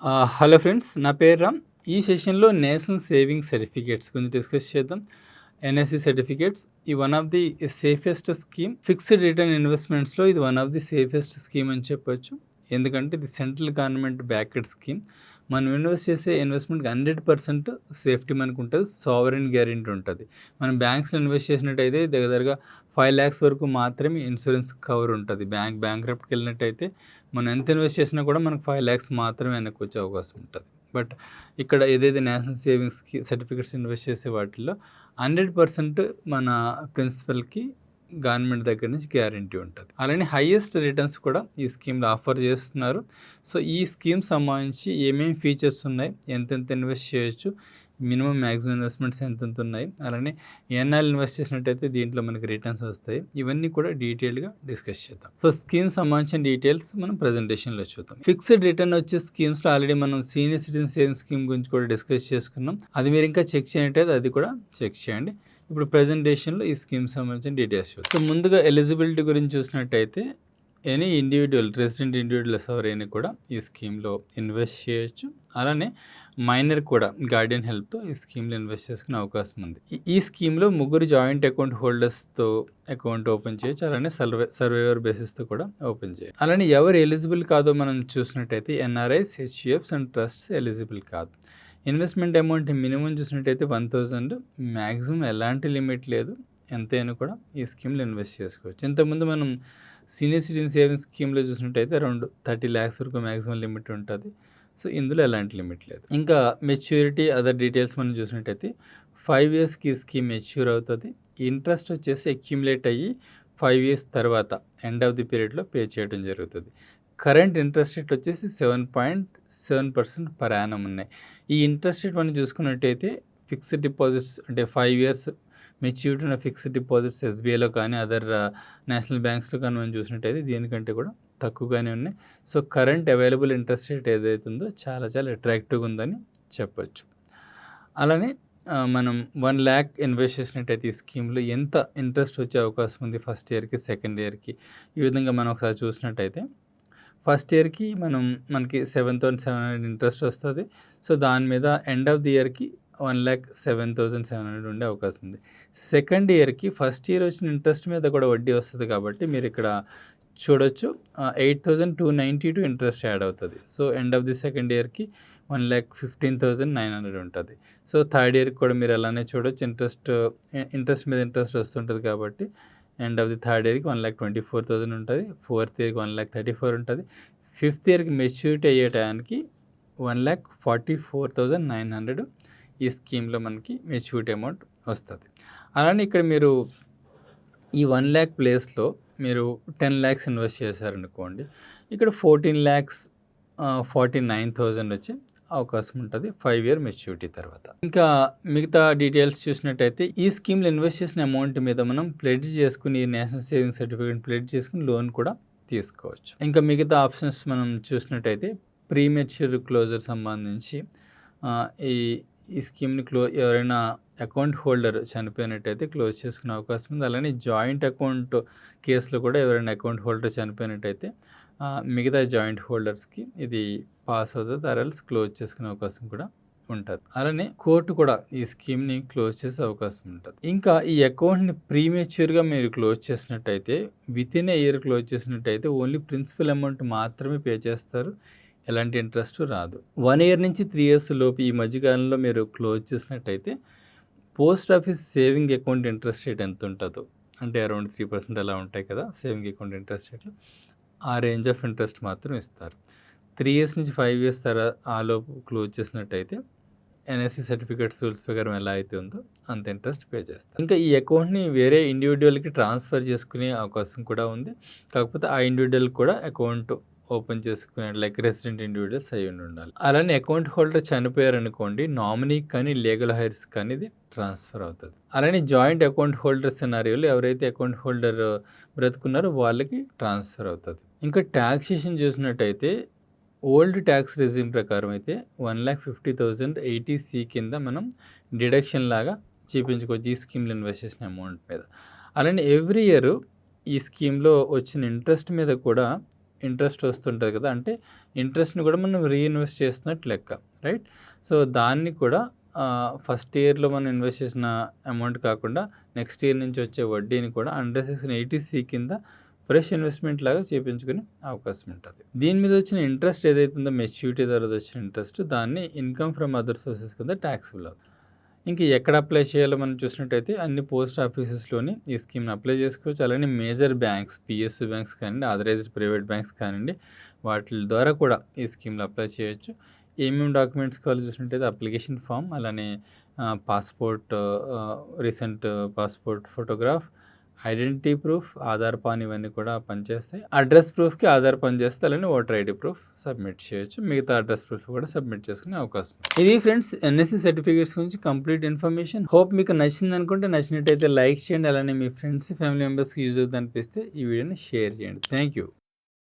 Hello friends, నా పేరు రామ్. ఈ సెషన్లో నేషనల్ సేవింగ్ సర్టిఫికేట్స్ గురించి డిస్కస్ చేద్దాం. ఎన్ఎస్సి సర్టిఫికేట్స్ ఈ one of the safest scheme. Fixed return ఇన్వెస్ట్మెంట్స్లో ఇది one of the safest scheme అని చెప్పొచ్చు. ఎందుకంటే ఇది సెంట్రల్ గవర్నమెంట్ బ్యాక్డ్ స్కీమ్. మనం ఇన్వెస్ట్ చేసే ఇన్వెస్ట్మెంట్కి 100% సేఫ్టీ మనకు ఉంటుంది. సావరెన్ గ్యారెంటీ ఉంటుంది. మనం బ్యాంక్స్లో ఇన్వెస్ట్ చేసినట్టయితే దగ్గరగా 5 lakhs వరకు మాత్రమే ఇన్సూరెన్స్ కవర్ ఉంటుంది. బ్యాంక్రప్ట్కి వెళ్ళినట్టయితే మనం ఎంత ఇన్వెస్ట్ చేసినా కూడా మనకు 5 lakhs మాత్రమే వెనక్కి వచ్చే అవకాశం ఉంటుంది. బట్ ఇక్కడ ఏదైతే నేషనల్ సేవింగ్స్కి సర్టిఫికేట్స్ ఇన్వెస్ట్ చేసే వాటిల్లో 100% మన ప్రిన్సిపల్కి గవర్నమెంట్ దగ్గర నుంచి గ్యారంటీ ఉంటుంది. అలానే హైయెస్ట్ రిటర్న్స్ కూడా ఈ స్కీమ్లో ఆఫర్ చేస్తున్నారు. సో ఈ స్కీమ్ సంబంధించి ఏమేమి ఫీచర్స్ ఉన్నాయి, ఎంతెంత ఇన్వెస్ట్ చేయొచ్చు, మినిమం మ్యాక్సిమం ఇన్వెస్ట్మెంట్స్ ఎంతెంత ఉన్నాయి, అలానే ఎన్ఆర్ఎల్ ఇన్వెస్ట్ చేసినట్టయితే దీంట్లో మనకి రిటర్న్స్ వస్తాయి. ఇవన్నీ కూడా డీటెయిల్గా డిస్కస్ చేద్దాం. సో స్కీమ్ సంబంధించిన డీటెయిల్స్ మనం ప్రజెంటేషన్లో చూద్దాం. ఫిక్స్డ్ రిటర్న్ వచ్చే స్కీమ్స్లో ఆల్రెడీ మనం సీనియర్ సిటిజన్ సేవింగ్ స్కీమ్ గురించి కూడా డిస్కస్ చేసుకున్నాం. అది మీరు ఇంకా చెక్ చేయనట్టయితే అది కూడా చెక్ చేయండి. ఇప్పుడు ప్రజెంటేషన్లో ఈ స్కీమ్ సంబంధించిన డీటెయిల్స్ చూద్దాం. సో ముందుగా ఎలిజిబిలిటీ గురించి చూసినట్టయితే ఎనీ ఇండివిజువల్ రెసిడెంట్ ఇండివిజువల్స్ ఎవరైనా కూడా ఈ స్కీమ్లో ఇన్వెస్ట్ చేయొచ్చు. అలానే మైనర్ కూడా గార్డియన్ హెల్ప్తో ఈ స్కీమ్లో ఇన్వెస్ట్ చేసుకునే అవకాశం ఉంది. ఈ స్కీమ్లో ముగ్గురు జాయింట్ అకౌంట్ హోల్డర్స్తో అకౌంట్ ఓపెన్ చేయొచ్చు. అలానే సర్వైవర్ బేసిస్తో కూడా ఓపెన్ చేయొచ్చు. అలానే ఎవరు ఎలిజిబుల్ కాదో మనం చూసినట్టయితే ఎన్ఆర్ఐస్, హెచ్యుఎఫ్స్ అండ్ ట్రస్ట్స్ ఎలిజిబుల్ కాదు. ఇన్వెస్ట్మెంట్ అమౌంట్ మినిమం చూసినట్టయితే 1000, మ్యాక్సిమం ఎలాంటి లిమిట్ లేదు, ఎంతైనా కూడా ఈ స్కీమ్లో ఇన్వెస్ట్ చేసుకోవచ్చు. ఇంతకుముందు మనం సీనియర్ సిటిజన్ సేవింగ్స్ స్కీమ్లో చూసినట్టయితే అరౌండ్ 30 lakhs వరకు మ్యాక్సిమం లిమిట్ ఉంటుంది. సో ఇందులో ఎలాంటి లిమిట్ లేదు. ఇంకా మెచ్యూరిటీ అదర్ డీటెయిల్స్ మనం చూసినట్టయితే 5 yearsకి ఈ స్కీమ్ మెచ్యూర్ అవుతుంది. ఇంట్రెస్ట్ వచ్చేసి అక్యుములేట్ అయ్యి 5 years తర్వాత ఎండ్ ఆఫ్ ది పీరియడ్లో పే చేయడం జరుగుతుంది. కరెంట్ ఇంట్రెస్ట్ రేట్ వచ్చేసి 7.7% పర్ యానం ఉన్నాయి. ఈ ఇంట్రెస్ట్ రేట్ మనం చూసుకున్నట్టయితే ఫిక్స్డ్ డిపాజిట్స్ అంటే 5 years మెచ్యూరిటీ ఉన్న ఫిక్స్డ్ డిపాజిట్స్ ఎస్బీఐలో కానీ అదర్ నేషనల్ బ్యాంక్స్లో కానీ మనం చూసినట్టయితే దీనికంటే కూడా తక్కువగానే ఉన్నాయి. So current available interest rate ఏదైతే ఉందో చాలా చాలా అట్రాక్టివ్గా ఉందని చెప్పొచ్చు. అలానే మనం 1 lakh ఇన్వెస్ట్ చేసినట్టయితే ఈ స్కీమ్లో ఎంత ఇంట్రెస్ట్ వచ్చే అవకాశం ఉంది ఫస్ట్ ఇయర్కి, సెకండ్ ఇయర్కి. ఈ విధంగా మనం ఒకసారి చూసినట్టయితే ఫస్ట్ ఇయర్కి మనకి 7,700 ఇంట్రెస్ట్ వస్తుంది. సో దాని మీద ఎండ్ ఆఫ్ ది ఇయర్కి 1,07,700 ఉండే అవకాశం ఉంది. సెకండ్ ఇయర్కి ఫస్ట్ ఇయర్ వచ్చిన ఇంట్రెస్ట్ మీద కూడా వడ్డీ వస్తుంది కాబట్టి మీరు ఇక్కడ చూడొచ్చు 8,292 ఇంట్రెస్ట్ యాడ్ అవుతుంది. So end of the second ఇయర్కి 1,15,900 ఉంటుంది. సో థర్డ్ ఇయర్కి కూడా మీరు అలానే చూడొచ్చు, ఇంట్రెస్ట్ మీద ఇంట్రెస్ట్ వస్తుంటుంది కాబట్టి ఎండ్ ఆఫ్ ది థర్డ్ ఇయర్కి 1,24,000 ఉంటుంది. ఫోర్త్ ఇయర్కి 1,34,000 ఉంటుంది. ఫిఫ్త్ ఇయర్కి మెచ్యూరిటీ అయ్యే టైంకి 1,44,900 ఈ స్కీమ్లో మనకి మెచ్యూరిటీ అమౌంట్ వస్తుంది. అలానే ఇక్కడ మీరు ఈ 1 lakh ప్లేస్లో మీరు 10 lakhs ఇన్వెస్ట్ చేశారనుకోండి, ఇక్కడ 14,49,000 వచ్చే అవకాశం ఉంటుంది 5 year మెచ్యూరిటీ తర్వాత. ఇంకా మిగతా డీటెయిల్స్ చూసినట్టయితే ఈ స్కీమ్లో ఇన్వెస్ట్ చేసిన అమౌంట్ మీద మనం ప్లెడ్జ్ చేసుకుని నేషనల్ సేవింగ్ సర్టిఫికేట్ ప్లెడ్జ్ చేసుకుని లోన్ కూడా తీసుకోవచ్చు. ఇంకా మిగతా ఆప్షన్స్ మనం చూసినట్టయితే ప్రీమెచ్యూర్ క్లోజర్ సంబంధించి ఈ స్కీమ్ని ఎవరైనా అకౌంట్ హోల్డర్ చనిపోయినట్టయితే క్లోజ్ చేసుకునే అవకాశం ఉంది. అలానే జాయింట్ అకౌంట్ కేసులో కూడా ఎవరైనా అకౌంట్ హోల్డర్ చనిపోయినట్టయితే మిగతా జాయింట్ హోల్డర్స్కి ఇది పాస్ అవుతుంది, అరల్స్ క్లోజ్ చేసుకునే అవకాశం కూడా ఉంటుంది. అలానే కోర్టు కూడా ఈ స్కీమ్ని క్లోజ్ చేసే అవకాశం ఉంటుంది. ఇంకా ఈ అకౌంట్ని ప్రీమెచ్యూర్గా మీరు క్లోజ్ చేసినట్టయితే వితిన్ ఏ ఇయర్ క్లోజ్ చేసినట్టయితే ఓన్లీ ప్రిన్సిపల్ అమౌంట్ మాత్రమే పే చేస్తారు, ఎలాంటి ఇంట్రెస్ట్ రాదు. 1 year నుంచి 3 years లోపు ఈ మధ్యకాలంలో మీరు క్లోజ్ చేసినట్టయితే post office saving account interest rate ఎంత ఉంటుందో, అంటే అరౌండ్ 3% అలా ఉంటాయి కదా సేవింగ్ అకౌంట్ ఇంట్రెస్ట్ రేట్లు, ఆ రేంజ్ ఆఫ్ ఇంట్రెస్ట్ మాత్రం ఇస్తారు. 3 years నుంచి 5 years తర్వాత ఆ లోపు క్లోజ్ చేసినట్టయితే ఎన్ఎస్సి సర్టిఫికేట్స్ రూల్స్ ప్రకారం ఎలా అయితే ఉందో అంత ఇంట్రెస్ట్ పే చేస్తారు. ఇంకా ఈ అకౌంట్ని వేరే ఇండివిజువల్కి ట్రాన్స్ఫర్ చేసుకునే అవకాశం కూడా ఉంది. కాకపోతే ఆ ఇండివిజువల్ కూడా అకౌంట్ ఓపెన్ చేసుకునే లైక్ రెసిడెంట్ ఇండివిజువల్స్ అయి ఉండాలి. అలానే అకౌంట్ హోల్డర్ చనిపోయారనుకోండి, నామినీ కానీ లీగల్ హైర్స్ కానీ ఇది ట్రాన్స్ఫర్ అవుతుంది. అలానే జాయింట్ అకౌంట్ హోల్డర్ సినారియోలో ఎవరైతే అకౌంట్ హోల్డర్ బ్రతుకున్నారో వాళ్ళకి ట్రాన్స్ఫర్ అవుతుంది. ఇంకా ట్యాక్సేషన్ చూసినట్టయితే ఓల్డ్ ట్యాక్స్ రెజ్యూమ్ ప్రకారం అయితే 1,50,000 80C కింద మనం డిడక్షన్ లాగా చూపించుకోవచ్చు ఈ స్కీమ్లో ఇన్వెస్ట్ చేసిన అమౌంట్ మీద. అలానే ఎవ్రీ ఇయర్ ఈ స్కీమ్లో వచ్చిన ఇంట్రెస్ట్ మీద కూడా ఇంట్రెస్ట్ వస్తుంటుంది కదా, అంటే ఇంట్రెస్ట్ని కూడా మనం రీఇన్వెస్ట్ చేస్తున్నట్టు లెక్క, రైట్? సో దాన్ని కూడా ఫస్ట్ ఇయర్లో మనం ఇన్వెస్ట్ చేసిన అమౌంట్ కాకుండా నెక్స్ట్ ఇయర్ నుంచి వచ్చే వడ్డీని కూడా అండర్ సెక్షన్ 80C కింద ఫ్రెష్ ఇన్వెస్ట్మెంట్ లాగా చేయించుకునే అవకాశం ఉంటుంది. దీని మీద వచ్చిన ఇంట్రెస్ట్ ఏదైతుందో మెచ్యూరిటీ తర్వాత వచ్చిన ఇంట్రెస్ట్, దాన్ని ఇన్కమ్ ఫ్రమ్ అదర్ సోర్సెస్ కింద ట్యాక్సిబుల్ అవుతుంది. ఇంక ఎక్కడ అప్లై చేయాలో మనం చూసినట్టయితే అన్ని పోస్ట్ ఆఫీసెస్లోని ఈ స్కీమ్ని అప్లై చేసుకోవచ్చు. అలానే మేజర్ బ్యాంక్స్, PSU బ్యాంక్స్ కానివ్వండి, ఆథరైజ్డ్ ప్రైవేట్ బ్యాంక్స్ కానివ్వండి, వాటి ద్వారా కూడా ఈ స్కీమ్లో అప్లై చేయొచ్చు. ఏమేమి డాక్యుమెంట్స్ కావాలో చూసినట్టయితే అప్లికేషన్ ఫామ్, అలానే passport, recent passport photograph, identity proof, Aadhaar pan ఇవన్నీ కూడా పనిచేస్తాయి. అడ్రస్ ప్రూఫ్కి ఆధార్ పనిచేస్తే అలానే ఓటర్ ID ప్రూఫ్ సబ్మిట్ చేయొచ్చు. మిగతా అడ్రస్ ప్రూఫ్ కూడా సబ్మిట్ చేసుకునే అవకాశం. ఇది ఫ్రెండ్స్ NSE సర్టిఫికేట్స్ గురించి కంప్లీట్ ఇన్ఫర్మేషన్. హోప్ మీకు నచ్చింది అనుకుంటే, నచ్చినట్టయితే లైక్ చేయండి. అలానే మీ ఫ్రెండ్స్, ఫ్యామిలీ మెంబర్స్కి యూజ్ అవుతుంది అనిపిస్తే ఈ వీడియోని షేర్ చేయండి. Thank you.